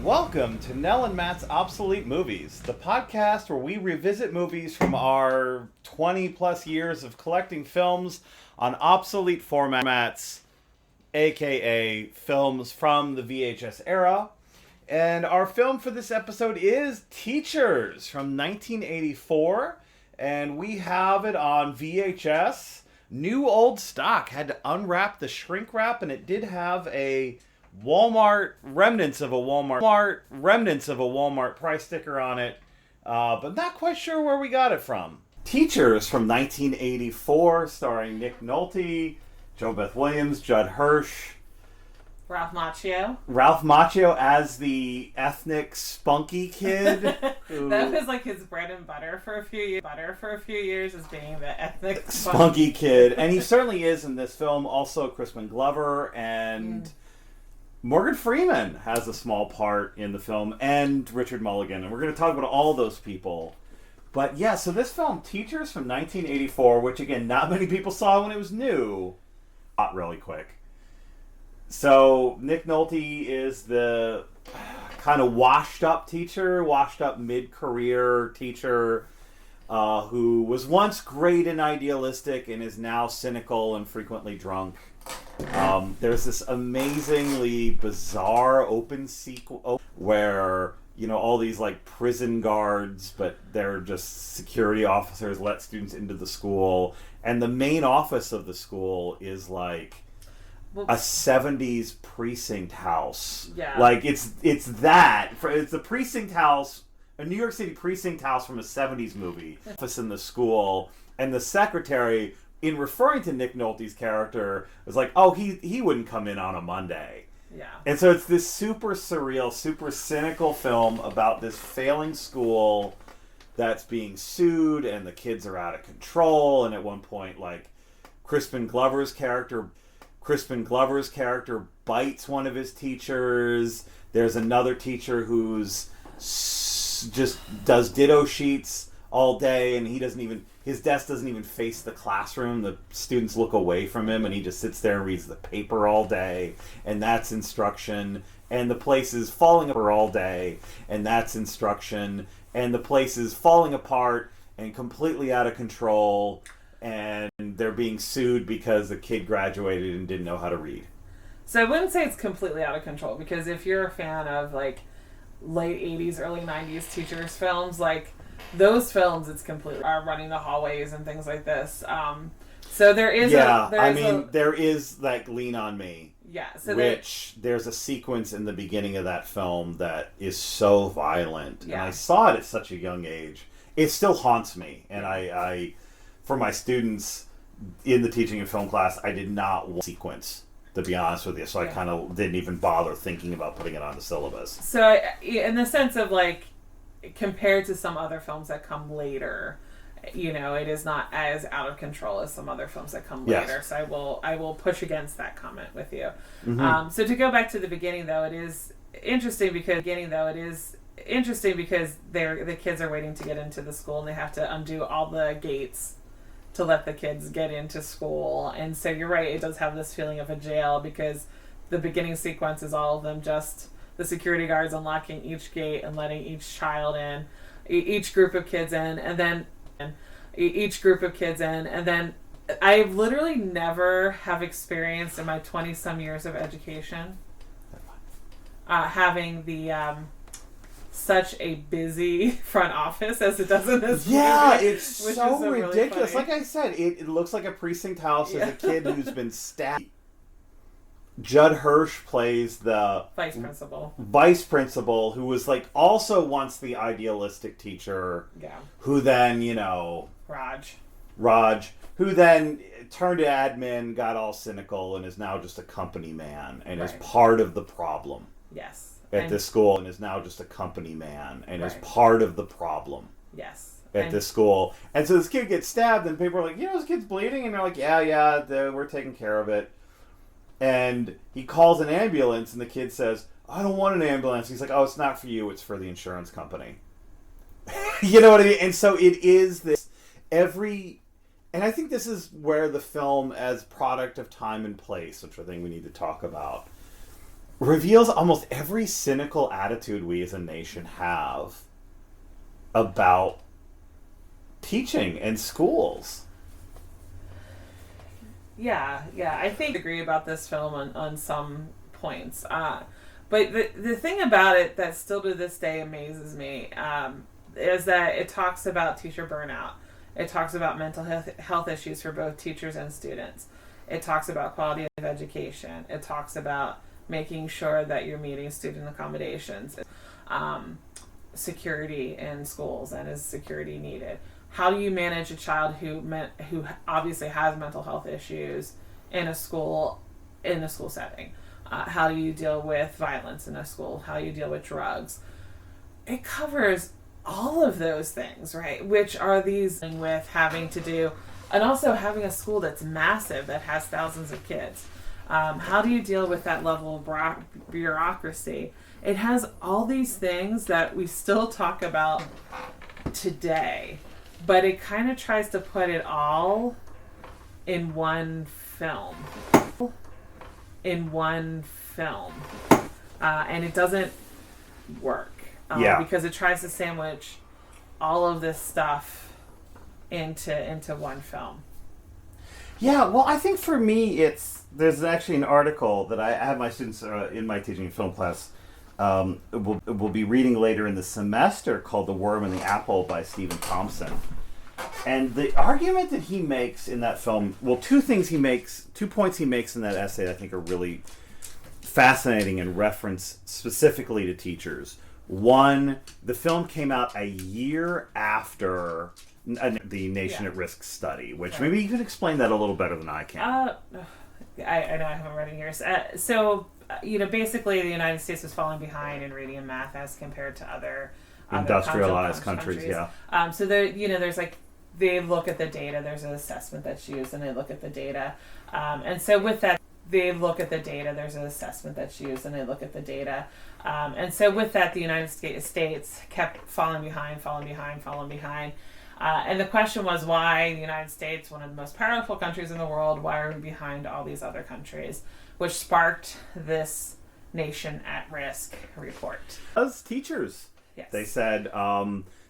Welcome to Nell and Matt's Obsolete Movies, the podcast where we revisit movies from our 20 plus years of collecting films on obsolete formats, aka films from the VHS era. And our film for this episode is Teachers from 1984, and we have it on VHS. New old stock. Had to unwrap the shrink wrap, and it did have a remnants of a Walmart price sticker on it, but not quite sure where we got it from. Teachers from 1984, starring Nick Nolte, JoBeth Williams, Judd Hirsch, Ralph Macchio as the ethnic spunky kid. That was like his bread and butter for a few years as being the ethnic spunky kid, and he certainly is in this film. Also, Crispin Glover and Morgan Freeman has a small part in the film, and Richard Mulligan, and we're going to talk about all those people. But yeah, so this film, Teachers from 1984, which again, not many people saw when it was new, not really quick. So Nick Nolte is the kind of washed up mid-career teacher who was once great and idealistic and is now cynical and frequently drunk. There's this amazingly bizarre open sequence where, you know, all these like prison guards, but they're just security officers, let students into the school, and the main office of the school is like a 70s precinct house. Yeah. Like it's the precinct house, a New York City precinct house from a 70s movie. Office in the school, and the secretary, in referring to Nick Nolte's character, was like, oh, he wouldn't come in on a Monday. Yeah. And so it's this super surreal, super cynical film about this failing school that's being sued, and the kids are out of control, and at one point, like, Crispin Glover's character bites one of his teachers. There's another teacher who's just does ditto sheets all day, and his desk doesn't even face the classroom. The students look away from him, and he just sits there and reads the paper all day, and that's instruction. And the place is falling apart all day, and that's instruction. And the place is falling apart and completely out of control, and they're being sued because the kid graduated and didn't know how to read. So I wouldn't say it's completely out of control, because if you're a fan of like late 80s, early 90s teachers films, like those films, it's completely are running the hallways and things like this. So there is there is like Lean on Me. Yeah. So there's a sequence in the beginning of that film that is so violent. Yeah. And I saw it at such a young age. It still haunts me. And I for my students in the teaching and film class, I did not want sequence, to be honest with you. So I kind of didn't even bother thinking about putting it on the syllabus. So in the sense of like, compared to some other films that come later, you know, it is not as out of control as some other films that come later. Yes. So I will push against that comment with you. Mm-hmm. So to go back to the beginning, though, it is interesting because the kids are waiting to get into the school, and they have to undo all the gates to let the kids get into school. And so you're right, it does have this feeling of a jail, because the beginning sequence is all of them just the security guards unlocking each gate and letting each child in, each group of kids in, and then I literally never have experienced in my 20-some years of education having the such a busy front office as it does in this movie. Yeah, it's so ridiculous. Really, like I said, it looks like a precinct house as a kid who's been stabbed. Judd Hirsch plays the vice principal, who was like also once the idealistic teacher. Yeah. Who then, you know, Raj, who then turned to admin, got all cynical, and is now just a company man, and is part of the problem. Yes. At this school, and is now just a company man, and is part of the problem. Yes. At this school. And so this kid gets stabbed, and people are like, you know, this kid's bleeding? And they're like, yeah, we're taking care of it. And he calls an ambulance, and the kid says, I don't want an ambulance. He's like, oh, it's not for you, it's for the insurance company. You know what I mean? And so it is this and I think this is where the film, as product of time and place, which I think we need to talk about, reveals almost every cynical attitude we as a nation have about teaching and schools. Yeah, I think I agree about this film on some points. But the thing about it that still to this day amazes me is that it talks about teacher burnout. It talks about mental health issues for both teachers and students. It talks about quality of education. It talks about making sure that you're meeting student accommodations, security in schools, and is security needed? How do you manage a child who obviously has mental health issues in a school setting? How do you deal with violence in a school? How do you deal with drugs? It covers all of those things, right? Which are these with having to do, and also having a school that's massive that has thousands of kids. How do you deal with that level of bureaucracy? It has all these things that we still talk about today, but it kind of tries to put it all in one film. And it doesn't work. Because it tries to sandwich all of this stuff into one film. Yeah, well, I think for me, there's actually an article that I have my students in my teaching film class will be reading later in the semester called "The Worm and the Apple" by Stephen Thompson. And the argument that he makes in that film, well, two points he makes in that essay I think are really fascinating and reference specifically to teachers. One, the film came out a year after the Nation at Risk study, which maybe you could explain that a little better than I can. I know I haven't read it here. So, basically the United States was falling behind in reading and math as compared to other industrialized countries. Yeah. So there's like, they look at the data, there's an assessment that's used, and they look at the data. And so with that, there's an assessment that's used, and they look at the data. And so with that, the United States kept falling behind. And the question was, why the United States, one of the most powerful countries in the world, why are we behind all these other countries? Which sparked this Nation at Risk report. As teachers, yes, they said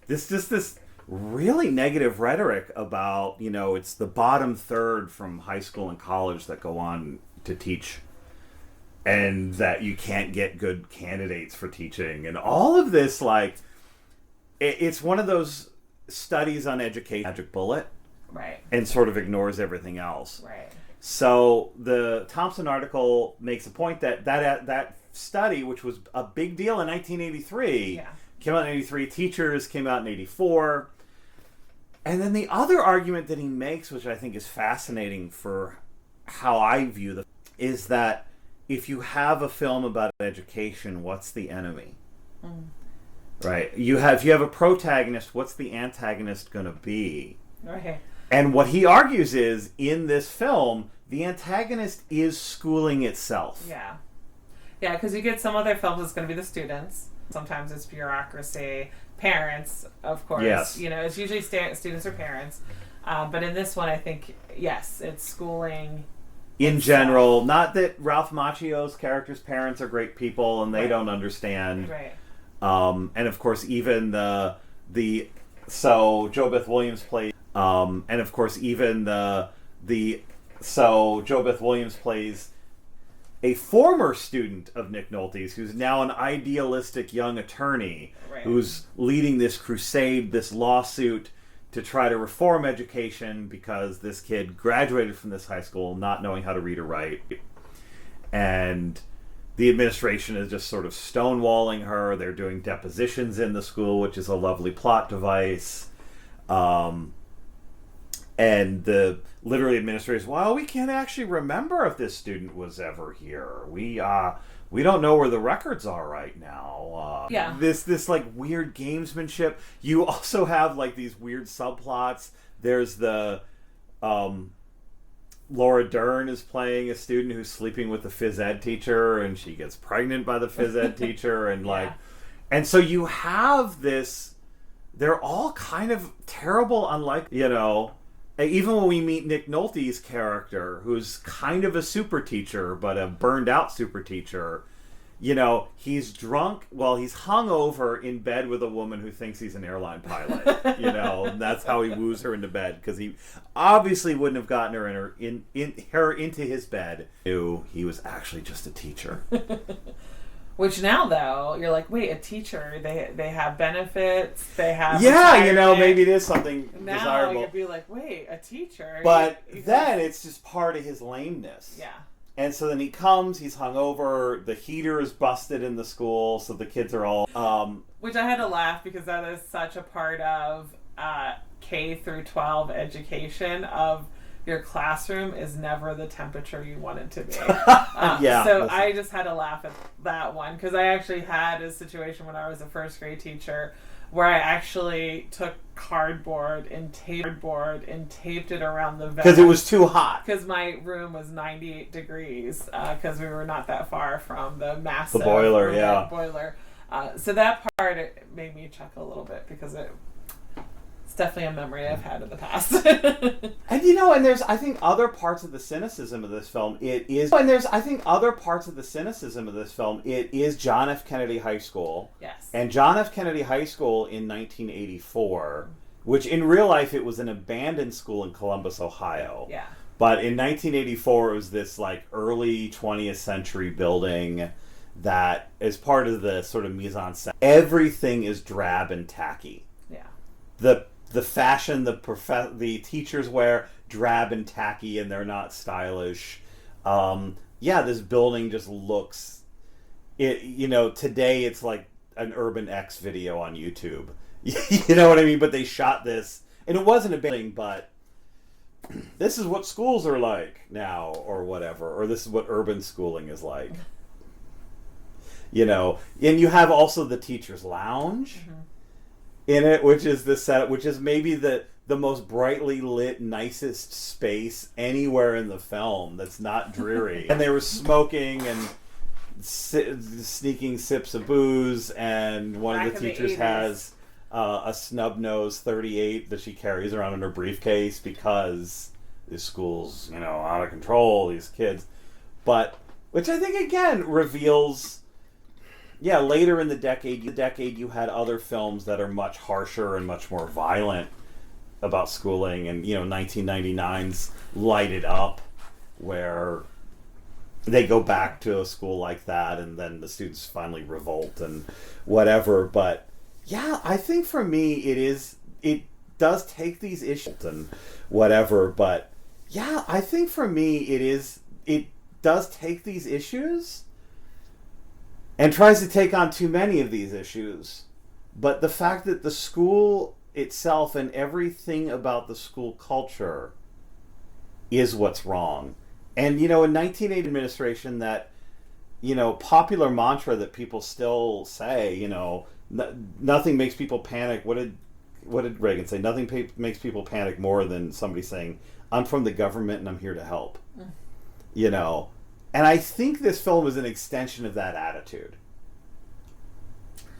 this really negative rhetoric about, it's the bottom third from high school and college that go on to teach, and that you can't get good candidates for teaching, and all of this, like, it's one of those studies on education, magic bullet, right, and sort of ignores everything else. Right. So the Thompson article makes a point that study, which was a big deal in 1983, came out in 83, teachers came out in 84. And then the other argument that he makes, which I think is fascinating for how I view is that if you have a film about education, what's the enemy? Right? If you have a protagonist, what's the antagonist going to be? Okay. And what he argues is, in this film, the antagonist is schooling itself. Yeah, because you get some other films, it's going to be the students. Sometimes it's bureaucracy, parents, of course. Yes. It's usually students or parents. But in this one, I think, yes, it's schooling. In general, not that Ralph Macchio's character's parents are great people and they don't understand. Right. And of course, even so Jo Beth Williams plays. And of course, even Jo Beth Williams plays a former student of Nick Nolte's, who's now an idealistic young attorney, who's leading this crusade, this lawsuit to try to reform education because this kid graduated from this high school not knowing how to read or write. And the administration is just sort of stonewalling her. They're doing depositions in the school, which is a lovely plot device. And the literary administrators, well, we can't actually remember if this student was ever here. We don't know where the records are right now. This like weird gamesmanship. You also have like these weird subplots. There's the Laura Dern is playing a student who's sleeping with the phys ed teacher, and she gets pregnant by the phys ed teacher, and and so you have this. They're all kind of terrible, unlike even when we meet Nick Nolte's character, who's kind of a super teacher, but a burned out super teacher, You know, he's drunk. Well, he's hungover in bed with a woman who thinks he's an airline pilot. You know, and that's how he woos her into bed, because he obviously wouldn't have gotten her into his bed. He was actually just a teacher. Which now, though, you're like, wait, a teacher, they have benefits, they have you know, maybe it is something now desirable. You'd be like, wait, a teacher? But then it's just part of his lameness. Yeah. And so then he comes, he's hungover, the heater is busted in the school, so the kids are all... Which I had to laugh, because that is such a part of K through 12 education of... Your classroom is never the temperature you want it to be. I just had to laugh at that one, because I actually had a situation when I was a first grade teacher where I actually took cardboard and taped it around the vent. Because it was too hot. Because my room was 98 degrees, because we were not that far from the massive boiler. So that part, it made me chuckle a little bit, because it's definitely a memory I've had in the past. And you know, and there's, I think, other parts of the cynicism of this film. It is John F. Kennedy High School. Yes. And John F. Kennedy High School in 1984, which in real life it was an abandoned school in Columbus, Ohio. Yeah. But in 1984 it was this like early 20th century building that is part of the sort of mise-en-scène. Everything is drab and tacky. Yeah. The fashion the teachers wear, drab and tacky, and they're not stylish. This building just looks... You know, today it's like an Urban X video on YouTube. You know what I mean? But they shot this, and it wasn't a building, but this is what schools are like now, or whatever, or this is what urban schooling is like. You know, and you have also the teacher's lounge. Mm-hmm. In it, which is the setup, which is maybe the most brightly lit, nicest space anywhere in the film that's not dreary. And they were smoking and sneaking sips of booze, and one of the teachers has a snub-nosed 38 that she carries around in her briefcase because this school's, you know, out of control, these kids. But, which I think, again, reveals... Yeah, later in the decade, you had other films that are much harsher and much more violent about schooling, and, you know, 1999's Light It Up, where they go back to a school like that, and then the students finally revolt and whatever. But yeah, I think for me it does take these issues and whatever. But yeah, I think for me it does take these issues and tries to take on too many of these issues. But the fact that the school itself and everything about the school culture is what's wrong. And, you know, in 1980 administration, that, you know, popular mantra that people still say, you know, nothing makes people panic. What did Reagan say? Nothing makes people panic more than somebody saying, I'm from the government and I'm here to help. Mm. You know, and I think this film is an extension of that attitude.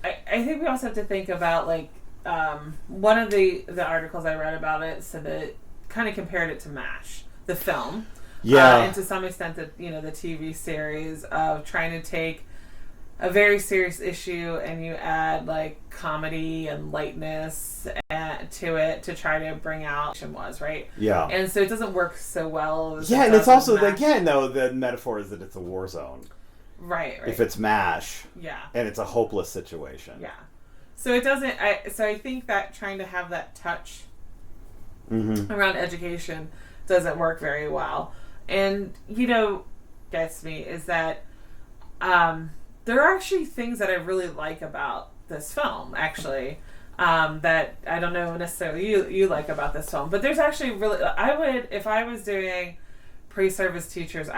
I think we also have to think about, like, one of the articles I read about it said that kind of compared it to MASH, the film. Yeah. And to some extent, the TV series of trying to take a very serious issue and you add, like, comedy and lightness to it to try to bring out what right? Yeah. And so it doesn't work so well. Yeah, and it's also, again, though, the metaphor is that it's a war zone. Right. If it's MASH. Yeah. And it's a hopeless situation. Yeah. So it doesn't... So I think that trying to have that touch around education doesn't work very well. And, you know, gets me is that there are actually things that I really like about this film, actually, that I don't know necessarily you like about this film. But there's actually really... I would, if I was doing pre-service teachers,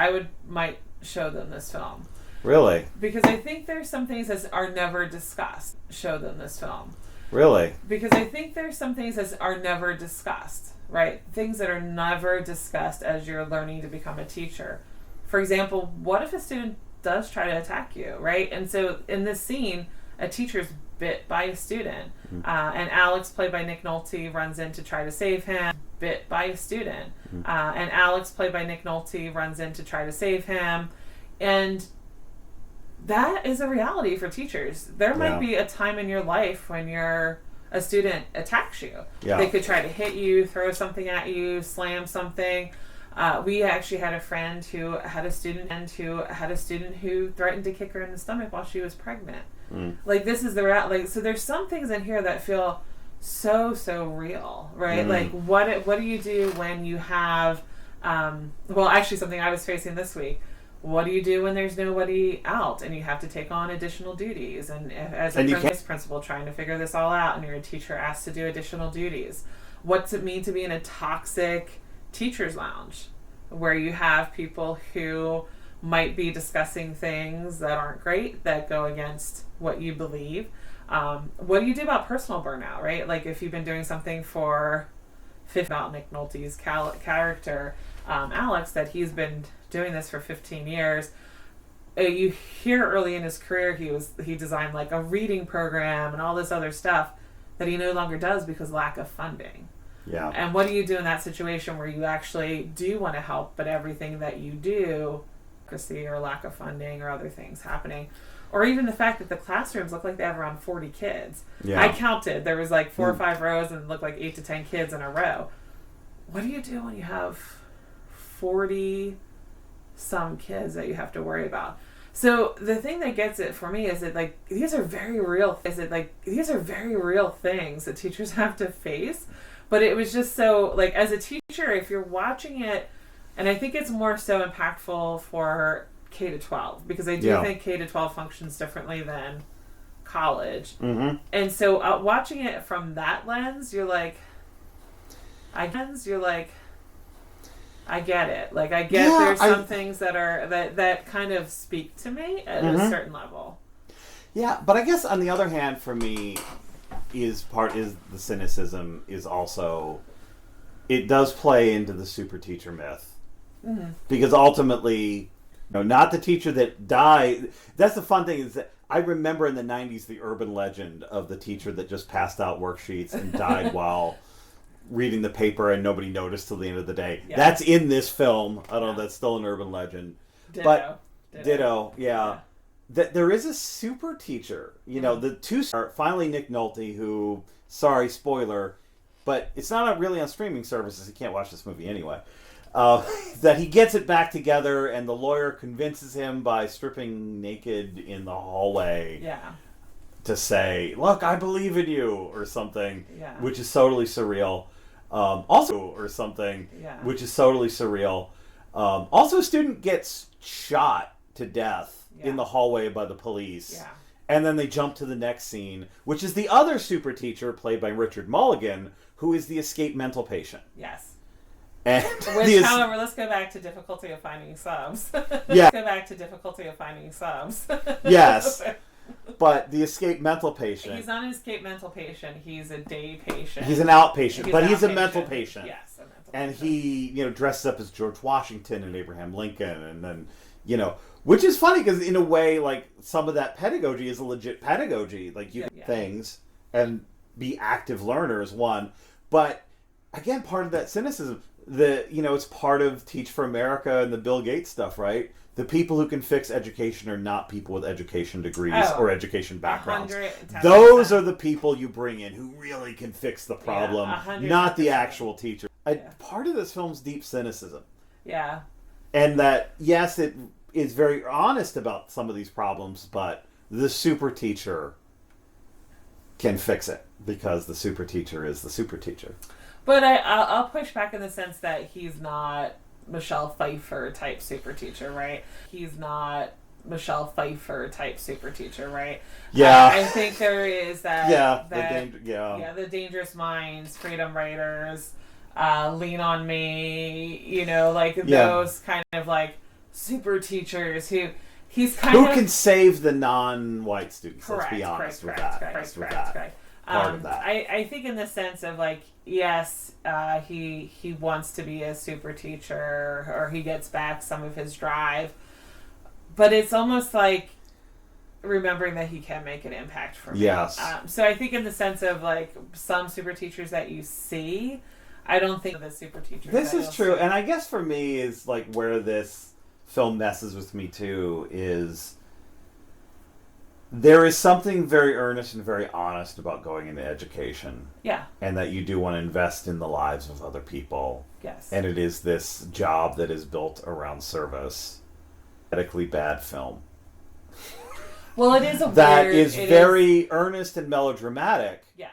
might show them this film. Really? Because I think there's some things that are never discussed. Show them this film. Really? Because I think there's some things that are never discussed, right? Things that are never discussed as you're learning to become a teacher. For example, what if a student does try to attack you, right? And so in this scene, a teacher's bit by a student. Mm-hmm. And Alex, played by Nick Nolte, runs in to try to save him. Bit by a student. Mm-hmm. And Alex, played by Nick Nolte, runs in to try to save him. And that is a reality for teachers. There might be a time in your life when a student attacks you. Yeah. They could try to hit you, throw something at you, slam something. We actually had a friend who had a student who threatened to kick her in the stomach while she was pregnant. Like, this is so there's some things in here that feel so real, right? Like, what do you do when you have actually something I was facing this week. What do you do when there's nobody out and you have to take on additional duties? And as a principal trying to figure this all out, and you're a teacher asked to do additional duties. What's it mean to be in a toxic teacher's lounge where you have people who might be discussing things that aren't great, that go against what you believe? What do you do about personal burnout, right? Like, if you've been doing something for about Nick Nolte's character, Alex, that he's been doing this for 15 years. You hear early in his career he designed like a reading program and all this other stuff that he no longer does because lack of funding. Yeah. And what do you do in that situation where you actually do want to help, but everything that you do, or lack of funding or other things happening? Or even the fact that the classrooms look like they have around 40 kids. Yeah. I counted. There was like 4 or 5 rows and it looked like 8 to 10 kids in a row. What do you do when you have 40 some kids that you have to worry about? So the thing that gets it for me is that, like, these are very real things that teachers have to face. But it was just so, like, as a teacher, if you're watching it, and I think it's more so impactful for K to 12, because I do think K to 12 functions differently than college. And so watching it from that lens, you're like, I get it. Like, I get there's some things that are that kind of speak to me at a certain level. Yeah, but I guess on the other hand, for me, is the cynicism is also, it does play into the super teacher myth. Because ultimately, not the teacher that died. That's the fun thing, is that I remember in the 90s the urban legend of the teacher that just passed out worksheets and died while reading the paper and nobody noticed till the end of the day. Yeah. That's in this film. I don't know, that's still an urban legend. Ditto. Yeah. That there is a super teacher. The two are finally Nick Nolte, who, sorry, spoiler, but it's not really on streaming services. You can't watch this movie anyway. That he gets it back together, and the lawyer convinces him by stripping naked in the hallway to say, "Look, I believe in you," or something, which is totally surreal. Also, a student gets shot to death in the hallway by the police. Yeah. And then they jump to the next scene, which is the other super teacher, played by Richard Mulligan, who is the escaped mental patient. Yes. And however, let's go back to difficulty of finding subs. Yes. But the escaped mental patient. He's not an escaped mental patient. He's a day patient. He's an outpatient, but he's a mental patient. Yes, a mental and patient. He, dresses up as George Washington and Abraham Lincoln, and then, which is funny because in a way, like, some of that pedagogy is a legit pedagogy. Like, you do things and be active learners, one. But again, part of that cynicism, it's part of Teach for America and the Bill Gates stuff, right? The people who can fix education are not people with education degrees or education backgrounds. 110%. Those are the people you bring in who really can fix the problem, not the actual teacher. Part of this film's deep cynicism. Yeah. And that, yes, it is very honest about some of these problems, but the super teacher can fix it because the super teacher is the super teacher. But I'll push back in the sense that he's not Michelle Pfeiffer type super teacher, right? He's not Michelle Pfeiffer type super teacher, right? Yeah. I think there is that. The Dangerous Minds, Freedom Writers, Lean on Me, those kind of like super teachers who he's kind of... Who can save the non-white students, let's be honest with that. Part of that. I think in the sense of, like, yes, he wants to be a super teacher, or he gets back some of his drive, but it's almost like remembering that he can make an impact for me. Yes. So I think in the sense of, like, some super teachers that you see, I don't think the super teachers. This is true, and I guess for me is, like, where this film messes with me too is There is something very earnest and very honest about going into education. Yeah. And that you do want to invest in the lives of other people. Yes. And it is this job that is built around service. Ethically bad film. Well, it is that is very earnest and melodramatic. Yes.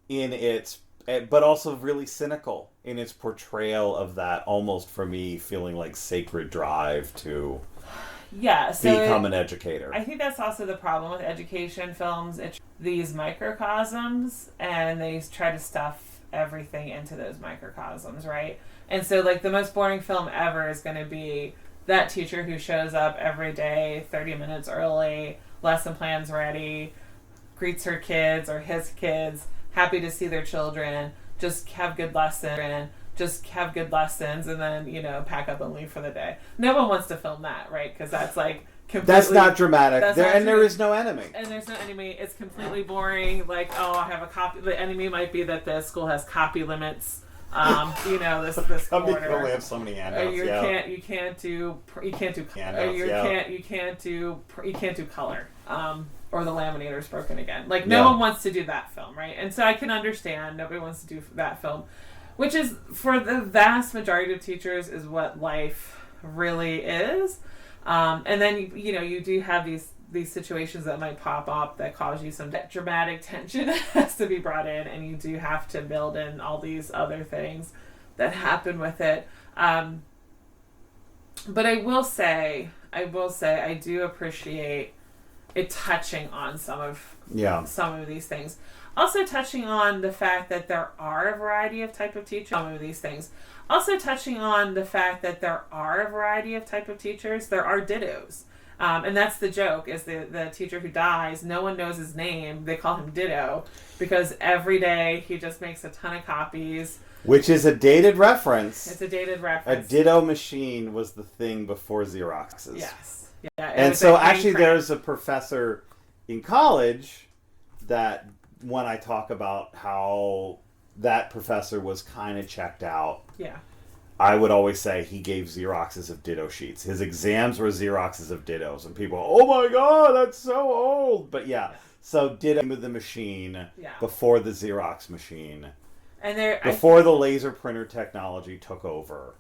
In its, but also really cynical in its portrayal of that, almost for me feeling like sacred drive to become an educator. I think that's also the problem with education films. It's these microcosms, and they try to stuff everything into those microcosms, right? And so, like, the most boring film ever is going to be that teacher who shows up every day 30 minutes early, lesson plans ready, greets her kids or his kids, happy to see their children, just have good lessons, and then, you know, pack up and leave for the day. No one wants to film that, right? Because that's like completely... That's not dramatic. There is no enemy. And there's no enemy. It's completely boring. Like, oh, I have a copy. The enemy might be that the school has copy limits. You know, this Some quarter. people only have so many handouts. You can't do color. Or the laminator's broken again. Like, no one wants to do that film, right? And so I can understand nobody wants to do that film, which is, for the vast majority of teachers, is what life really is. And then you do have these situations that might pop up that cause you some dramatic tension has to be brought in, and you do have to build in all these other things that happen with it. But I will say I do appreciate it touching on some of these things. Also touching on the fact that there are a variety of type of teachers. Some of these things. Also touching on the fact that there are a variety of type of teachers. There are dittos. And that's the joke, is the teacher who dies, no one knows his name. They call him Ditto because every day he just makes a ton of copies. Which is a dated reference. It's a dated reference. A ditto machine was the thing before Xeroxes. Yes. Yeah, and so actually there's a professor in college that, when I talk about how that professor was kind of checked out, I would always say he gave Xeroxes of ditto sheets. His exams were Xeroxes of dittos, and people, oh my god, that's so old. But so ditto with the machine before the Xerox machine, and before the laser printer technology took over,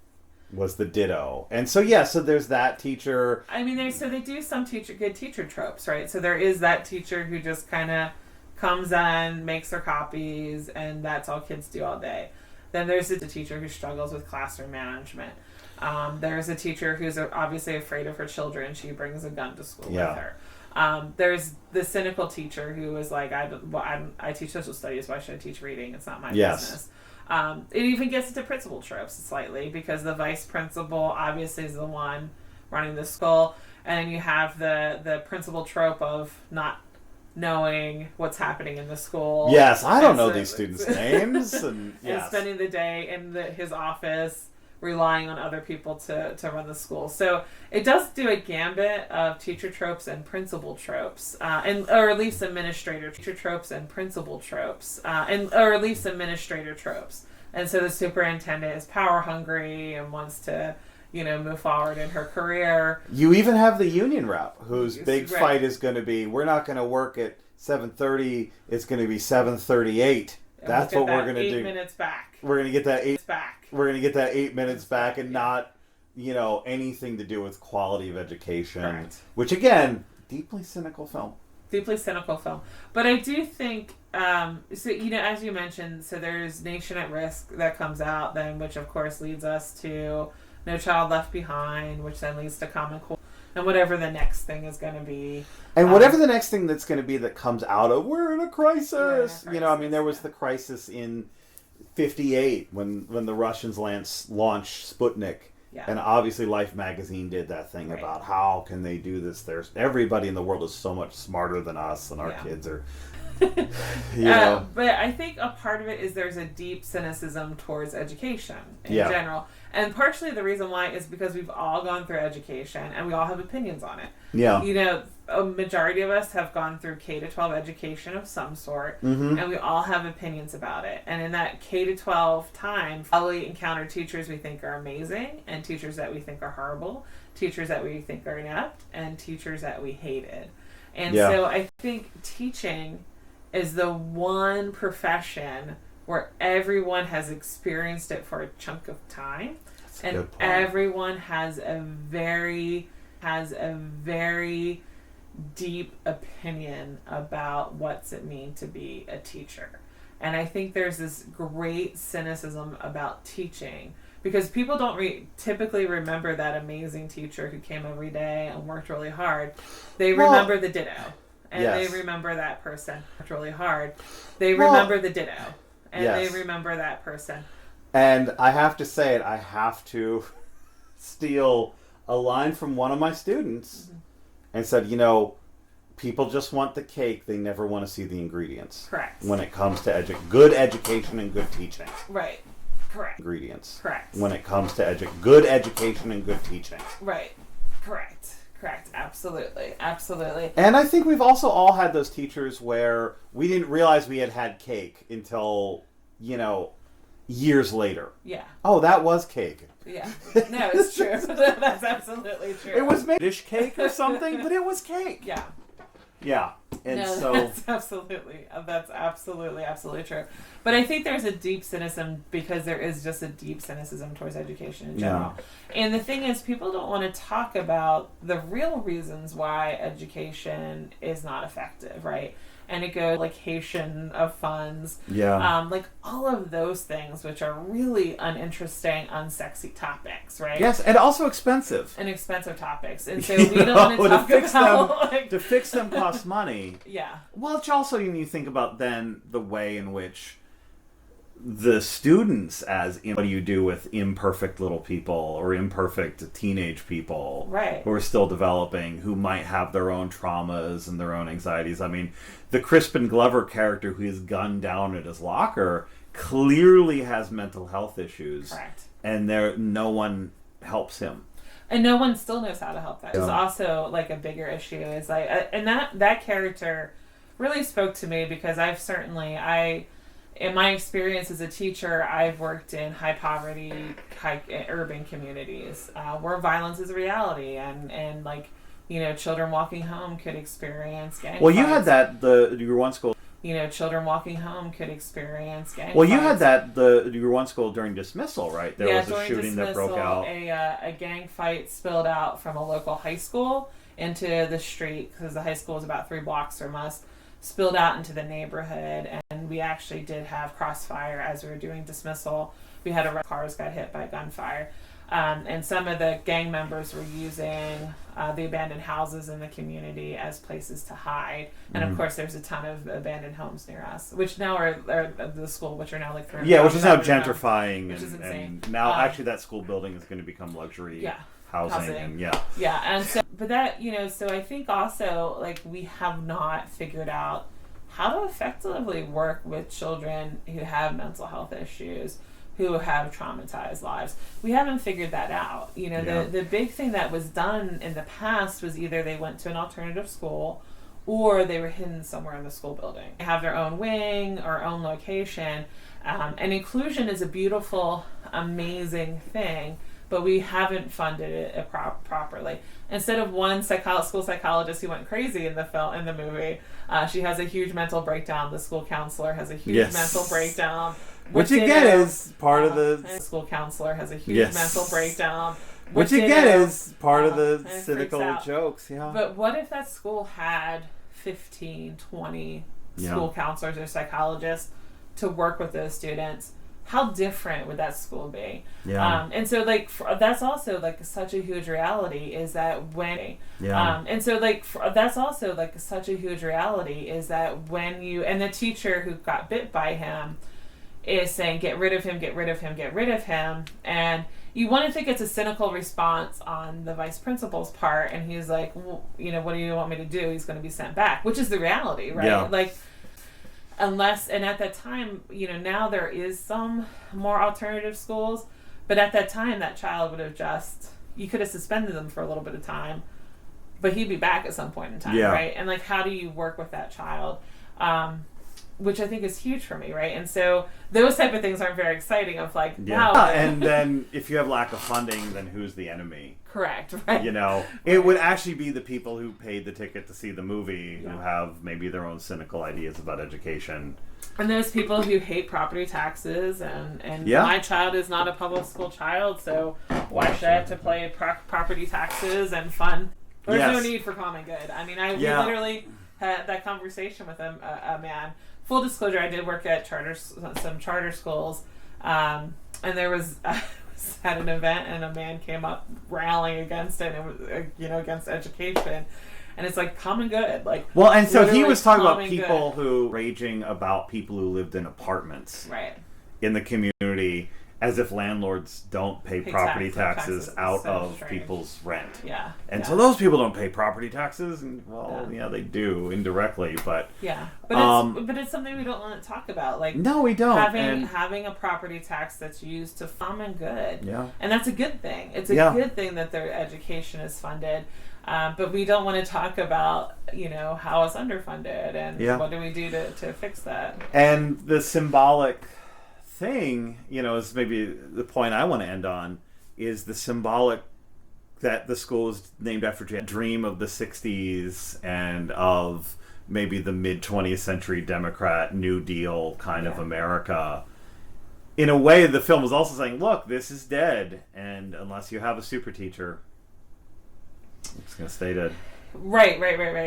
was the ditto. And so so there's that teacher. I mean, they do some good teacher tropes, right? So there is that teacher who just kind of comes in, makes their copies, and that's all kids do all day. Then there's a teacher who struggles with classroom management. There's a teacher who's obviously afraid of her children. She brings a gun to school with her. There's the cynical teacher who is like, I teach social studies. Why should I teach reading? It's not my business. It even gets into principal tropes slightly, because the vice principal obviously is the one running the school, and you have the principal trope of not knowing what's happening in the school. Yes, I don't know these students' names. And spending the day in his office, relying on other people to run the school. So it does do a gambit of teacher tropes and principal tropes, or at least administrator tropes and principal tropes, or at least administrator tropes. And so the superintendent is power hungry and wants to, move forward in her career. You even have the union rep whose big fight is going to be, we're not going to work at 7:30, it's going to be 7:38. That's what we're going to do. 8 minutes back. We're going to get that 8 minutes back. We're going to get that 8 minutes back, and not, anything to do with quality of education. Correct. Which, again, deeply cynical film. But I do think, as you mentioned, so there's Nation at Risk that comes out then, which of course leads us to No Child Left Behind, which then leads to Common Core, and whatever the next thing is going to be. And whatever the next thing that's going to be that comes out of, we're in a crisis. There was the crisis in 1958 when the Russians launched Sputnik. Yeah. And obviously Life magazine did that thing about how can they do this? Everybody in the world is so much smarter than us, and our kids are... But I think a part of it is there's a deep cynicism towards education in general. And partially the reason why is because we've all gone through education and we all have opinions on it. Yeah. A majority of us have gone through K-12 education of some sort, and we all have opinions about it. And in that K-12 time, we probably encounter teachers we think are amazing, and teachers that we think are horrible, teachers that we think are inept, and teachers that we hated. And Yeah. so I think teaching is the one profession where everyone has experienced it for a chunk of time. That's a And good point. everyone has a very deep opinion about what's it mean to be a teacher. And I think there's this great cynicism about teaching because people don't typically remember that amazing teacher who came every day and worked really hard. They remember the ditto. And Yes. they remember that person worked really hard. They remember the ditto. And Yes. they remember that person. And I have to say it, I have to steal a line from one of my students and said, people just want the cake. They never want to see the ingredients. Correct. When it comes to good education and good teaching. Right. Correct. Ingredients. Correct. When it comes to good education and good teaching. Right. Correct. Absolutely. And I think we've also all had those teachers where we didn't realize we had cake until, years later. Yeah. Oh, that was cake. Yeah. No, it's true. That's absolutely true. It was made dish cake or something, but it was cake. Yeah. Yeah. And no, so that's absolutely true. But I think there's a deep cynicism because there is just a deep cynicism towards education in general. Yeah. And the thing is, people don't want to talk about the real reasons why education is not effective, right? And it goes allocation of funds, like all of those things, which are really uninteresting, unsexy topics, right? Yes, and also expensive. And expensive topics, and so we don't want to talk about to fix them costs money. Yeah. Well, it's also you think about then the way in which the students, what do you do with imperfect little people or imperfect teenage people, right, who are still developing, who might have their own traumas and their own anxieties. I mean, the Crispin Glover character who is gunned down at his locker clearly has mental health issues. Correct. And no one helps him. And no one still knows how to help that. Yeah. It's also like a bigger issue. Is like, and that character really spoke to me because in my experience as a teacher, I've worked in high poverty, urban communities where violence is a reality, and children walking home could experience gang Well, you fights. had that your one school. Children walking home could experience gang Well, fights. you had that your one school during dismissal, right? There was a during shooting that broke out. A gang fight spilled out from a local high school into the street because the high school was about 3 blocks from us. Spilled out into the neighborhood, and we actually did have crossfire as we were doing dismissal. We had cars got hit by gunfire, and some of the gang members were using the abandoned houses in the community as places to hide. And of course, there's a ton of abandoned homes near us, which now are the school, which are now like 300. Yeah, which is now gentrifying, which is insane. And now actually that school building is going to become luxury. Yeah. Housing. And and so but that so I think also like we have not figured out how to effectively work with children who have mental health issues, who have traumatized lives. We haven't figured that out. The big thing that was done in the past was either they went to an alternative school or they were hidden somewhere in the school building. They have their own wing or own location, and inclusion is a beautiful, amazing thing, but we haven't funded it properly. Instead of one school psychologist who went crazy in the movie, she has a huge mental breakdown. The school counselor has a huge mental breakdown. Which again is part of the school counselor has a huge mental breakdown. Which again is part of the cynical jokes. Yeah. But what if that school had 15, 20 school counselors or psychologists to work with those students? How different would that school be? Yeah. And so that's also such a huge reality is that when that's also such a huge reality is that when and the teacher who got bit by him is saying get rid of him, and you want to think it's a cynical response on the vice principal's part, and he's like, well, what do you want me to do? He's going to be sent back, which is the reality, right? Yeah. Unless, and at that time, now there is some more alternative schools, but at that time, that child would have you could have suspended them for a little bit of time, but he'd be back at some point in time, right? And how do you work with that child? which I think is huge for me, right? And so those type of things aren't very exciting. Of like, Yeah. wow. And then if you have lack of funding, then who's the enemy? Correct, right? You know, it would actually be the people who paid the ticket to see the movie who have maybe their own cynical ideas about education. And there's people who hate property taxes, and my child is not a public school child, so why should I have to pay property taxes and fund? There's no need for common good. I mean, we literally had that conversation with a man. Full disclosure, I did work at some charter schools, and there was... at an event, and a man came up rallying against it, and it was, against education, and it's like common good, like. Well, and so he was talking about people who raging about people who lived in apartments, right, in the community, as if landlords don't pay property taxes out of people's rent. Yeah. And so those people don't pay property taxes, and they do indirectly, but but it's something we don't want to talk about. Like, no, we don't. Having a property tax that's used to common good. Yeah. And that's a good thing. It's a good thing that their education is funded. But we don't want to talk about, how it's underfunded and what do we do to fix that. And the symbolic thing, is maybe the point I want to end on, is the symbolic that the school is named after a dream of the 60s and of maybe the mid-20th century Democrat New Deal kind of America. In a way, the film was also saying, look, this is dead, and unless you have a super teacher, it's going to stay dead. Right.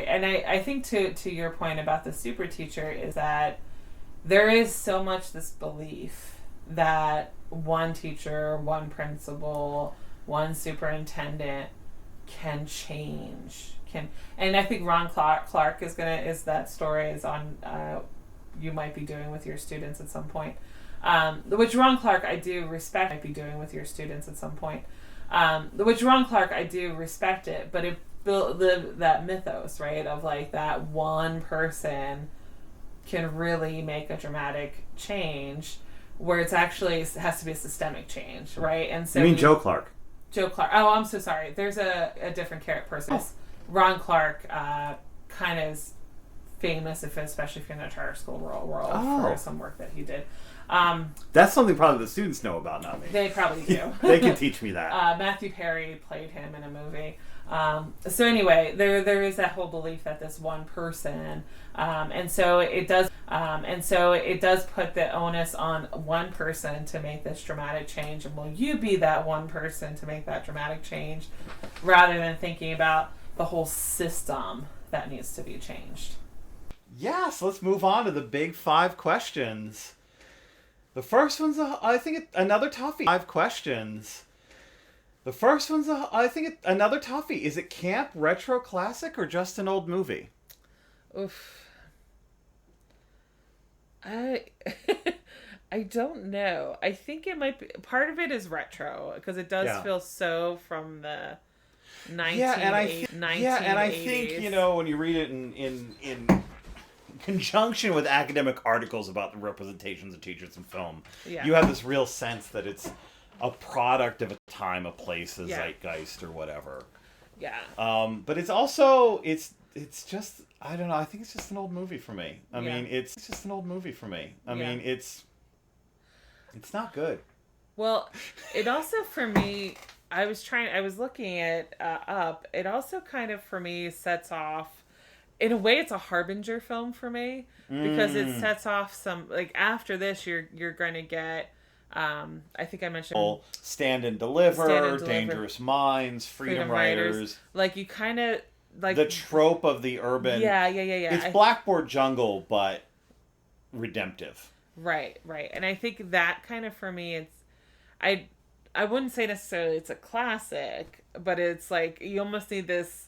And I think to your point about the super teacher is that there is so much this belief that one teacher, one principal, one superintendent can change. And I think Ron Clark is that story is on, you might be doing with your students at some point. Which Ron Clark I do respect, might be doing with your students at some point. Which Ron Clark I do respect it, but it built that mythos, right, of like that one person can really make a dramatic change, where it's actually has to be a systemic change, right? And so you mean Joe Clark? Joe Clark. Oh, I'm so sorry. There's a different person. Oh. Ron Clark kind of is famous, especially if you're in a charter school world for some work that he did. That's something probably the students know about, not me. They probably do. They can teach me that. Matthew Perry played him in a movie. So anyway, there is that whole belief that this one person, and so it does put the onus on one person to make this dramatic change. And will you be that one person to make that dramatic change, rather than thinking about the whole system that needs to be changed? Yeah, so let's move on to the big 5 questions. The first one's, another toughie. 5 questions. The first one's, another toughie. Is it camp, retro, classic, or just an old movie? Oof. I don't know. I think it might be, part of it is retro, because it does feel so from the 1980s. And I think, when you read it in conjunction with academic articles about the representations of teachers in film, you have this real sense that it's a product of a time, a place, a zeitgeist, or whatever. Yeah. But it's also, it's just, I don't know, I think it's just an old movie for me. I mean, it's just an old movie for me. I mean, it's not good. Well, it also, for me, I was looking it up. It also kind of, for me, sets off, in a way, it's a harbinger film for me, because it sets off some, like, after this, you're going to get, I think I mentioned Stand and Deliver, Dangerous Minds, Freedom Riders. Like, you kind of, like, the trope of the urban. Yeah. It's Blackboard Jungle, but redemptive. Right. And I think that kind of, for me, it's, I wouldn't say necessarily it's a classic, but it's like, you almost need this,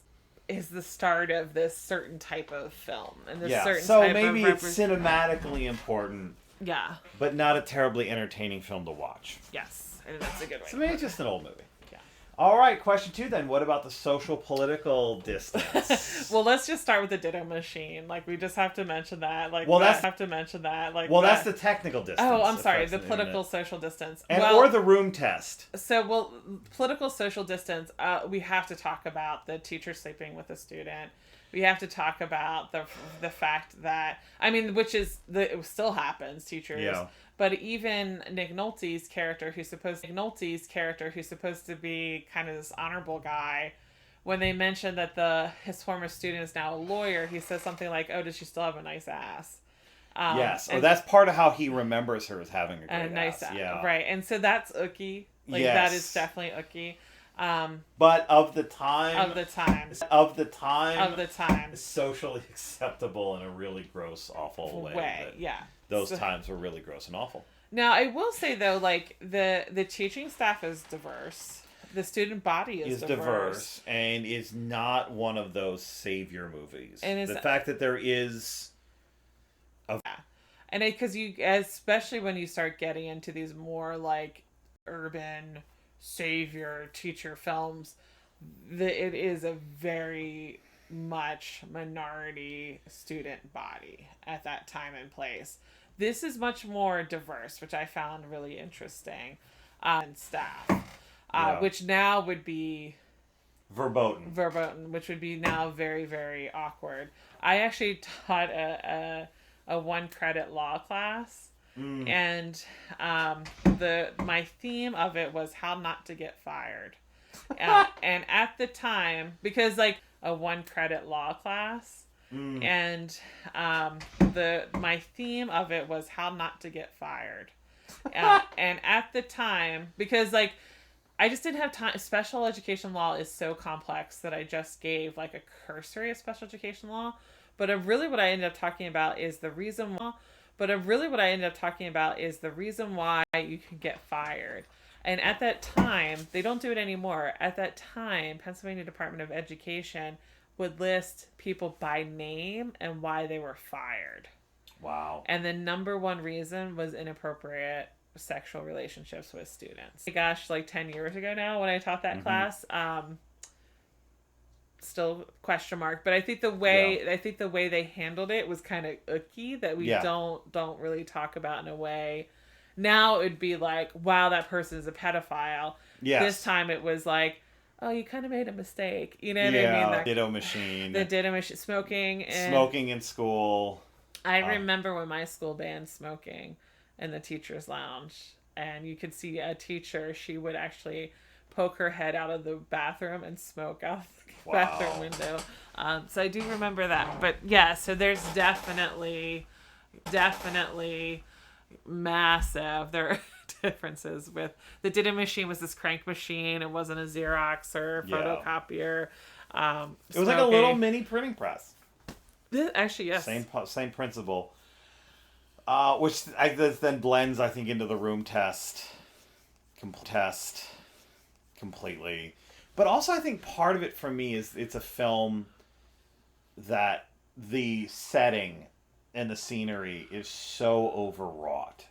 is the start of this certain type of film. And this certain so type maybe of it's cinematically important. Yeah. But not a terribly entertaining film to watch. Yes. I think that's a good way. So maybe it's just an old movie. Yeah. All right, question 2 then. What about the social political distance? Well, let's just start with the Ditto Machine. Like, we just have to mention that. Like, that's the technical distance. Oh, I'm sorry. The political social distance. Or the room test. Political social distance, we have to talk about the teacher sleeping with a student. we have to talk about the fact that, I mean, which is it still happens, teachers. Yeah. But even Nick Nolte's character, who's supposed to be kind of this honorable guy, when they mention that his former student is now a lawyer, he says something like, "Oh, does she still have a nice ass?" Yes, that's part of how he remembers her as having a great nice ass. Yeah, right. And so that's ooky. Like yes. that is definitely ooky. But of the time, socially acceptable in a really gross, awful way. Yeah. Those times were really gross and awful. Now, I will say though, like the teaching staff is diverse. The student body is diverse, and is not one of those savior movies. And the fact that there is. And because especially when you start getting into these more like urban savior teacher films, it is a very much minority student body at that time and place. This is much more diverse, which I found really interesting. And staff, which now would be verboten, which would be now very, very awkward. I actually taught a 1-credit law class, and my theme of it was how not to get fired. And at the time, because like a 1-credit law class, and my theme of it was how not to get fired. And at the time, because like I just didn't have time. Special education law is so complex that I just gave like a cursory of special education law. But really what I ended up talking about is the reason why you can get fired. And at that time, they don't do it anymore. At that time, Pennsylvania Department of Education would list people by name and why they were fired. Wow. And the number one reason was inappropriate sexual relationships with students. Gosh, like 10 years ago now when I taught that class, still question mark, but I think the way they handled it was kind of ooky that we don't really talk about in a way. Now it'd be like, wow, that person is a pedophile. Yes. This time it was like, oh, you kind of made a mistake. You know what I mean? The ditto machine. Smoking in school. I remember when my school banned smoking in the teacher's lounge, and you could see a teacher, she would actually poke her head out of the bathroom and smoke out the bathroom window. So I do remember that. But yeah, so there's definitely massive. There are differences with the ditto machine was this crank machine. It wasn't a Xerox or photocopier. It was like a little mini printing press. Actually, yes. Same principle. Which then blends, I think, into the room test completely. But also, I think part of it for me is it's a film that the setting and the scenery is so overwrought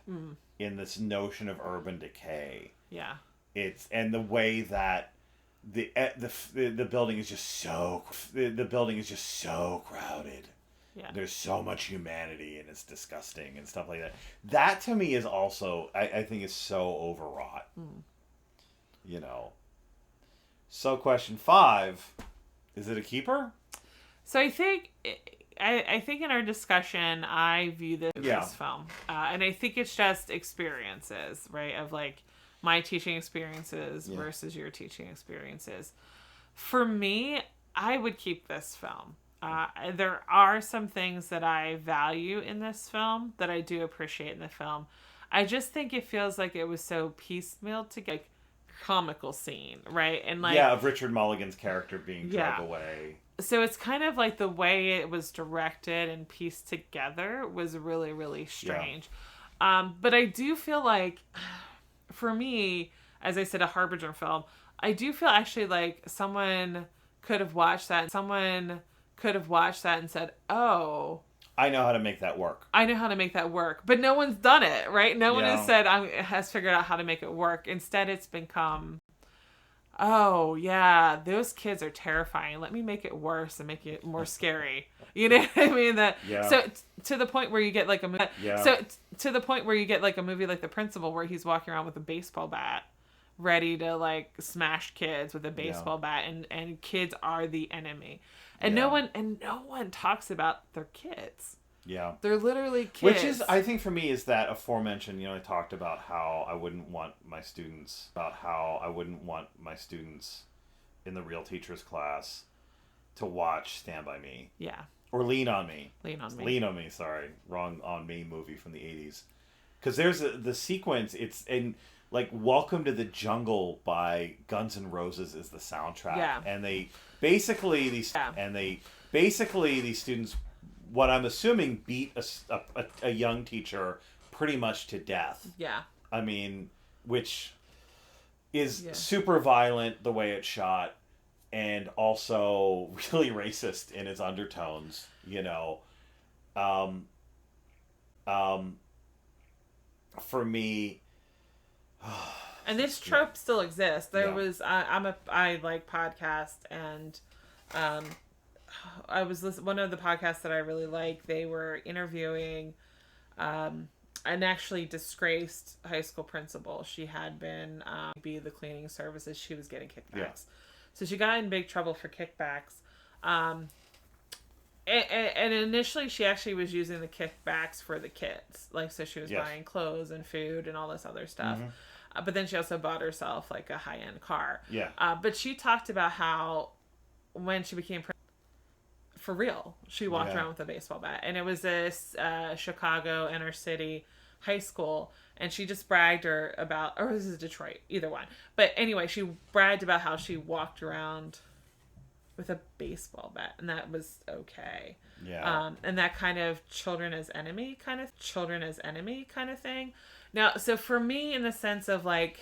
in this notion of urban decay. Yeah. And the way that the building is just so crowded. Yeah. There's so much humanity and it's disgusting and stuff like that. That to me is also I think is so overwrought. You know. So question 5, is it a keeper? So I think in our discussion I view this film, and I think it's just experiences, right? Of like my teaching experiences versus your teaching experiences. For me, I would keep this film. There are some things that I value in this film that I do appreciate in the film. I just think it feels like it was so piecemeal to get like, comical scene, right? And like of Richard Mulligan's character being dragged away. So it's kind of like the way it was directed and pieced together was really, really strange. But I do feel like, for me, as I said, a Harbinger film, I do feel actually like someone could have watched that and said, oh, I know how to make that work. But no one's done it, right? No one has figured out how to make it work. Instead, it's become, oh, yeah, those kids are terrifying. Let me make it worse and make it more scary. You know what I mean? So to the point where you get like a movie. Yeah. So to the point where you get like a movie like The Principal, where he's walking around with a baseball bat, ready to like smash kids with a baseball bat, and kids are the enemy. And no one talks about their kids. Yeah. They're literally kids. Which is, I think for me, is that aforementioned, I talked about how I wouldn't want my students in the real teachers class to watch Stand By Me. Yeah. Or Lean on Me. Lean on Me. Lean on Me, sorry. Wrong On Me movie from the 80s. Because there's the sequence, it's in, like, Welcome to the Jungle by Guns N' Roses is the soundtrack. Yeah. And these students, what I'm assuming, beat a young teacher pretty much to death. Yeah. I mean, which is super violent the way it's shot, and also really racist in its undertones, for me. And this trope still exists. There was I like podcast, and I was listening, one of the podcasts that I really like. They were interviewing an actually disgraced high school principal. She had been be the cleaning services. She was getting kickbacks, so she got in big trouble for kickbacks. And initially, she actually was using the kickbacks for the kids, like, so she was buying clothes and food and all this other stuff. Mm-hmm. But then she also bought herself like a high-end car. Yeah. But she talked about how when she became for real, she walked around with a baseball bat, and it was this Chicago inner city high school, and she just bragged about, or this is Detroit, either one. But anyway, she bragged about how she walked around with a baseball bat, and that was okay. Yeah. And that kind of children as enemy kind of thing. Now, so for me, in the sense of, like,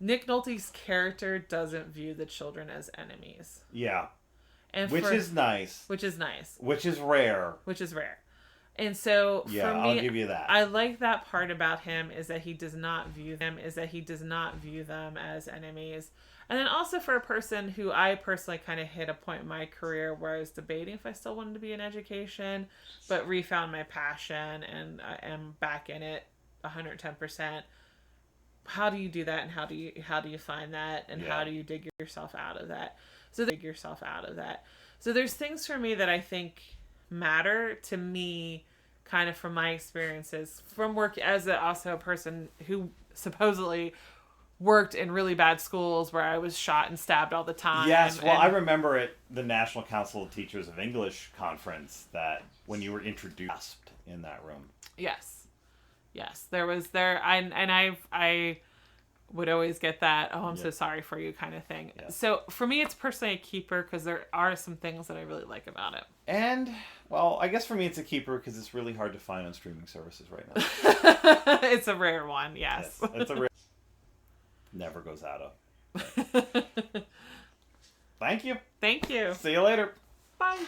Nick Nolte's character doesn't view the children as enemies. Yeah. Which is nice. Which is nice. Which is rare. And so, for me, I'll give you that. I like that part about him, is that he does not view them as enemies. And then also, for a person who I personally kind of hit a point in my career where I was debating if I still wanted to be in education, but refound my passion and I am back in it 110%. How do you do that, and how do you find that, and how do you dig yourself out of that? So there's things for me that I think matter to me, kind of from my experiences from work as also a person who supposedly worked in really bad schools where I was shot and stabbed all the time. Yes, well, I remember at the National Council of Teachers of English conference that when you were introduced in that room. Yes, I would always get that, oh, I'm so sorry for you kind of thing. Yeah. So for me, it's personally a keeper because there are some things that I really like about it. And, well, I guess for me it's a keeper because it's really hard to find on streaming services right now. It's a rare one, yes. It's a rare. Never goes out of. Thank you. Thank you. See you later. Bye.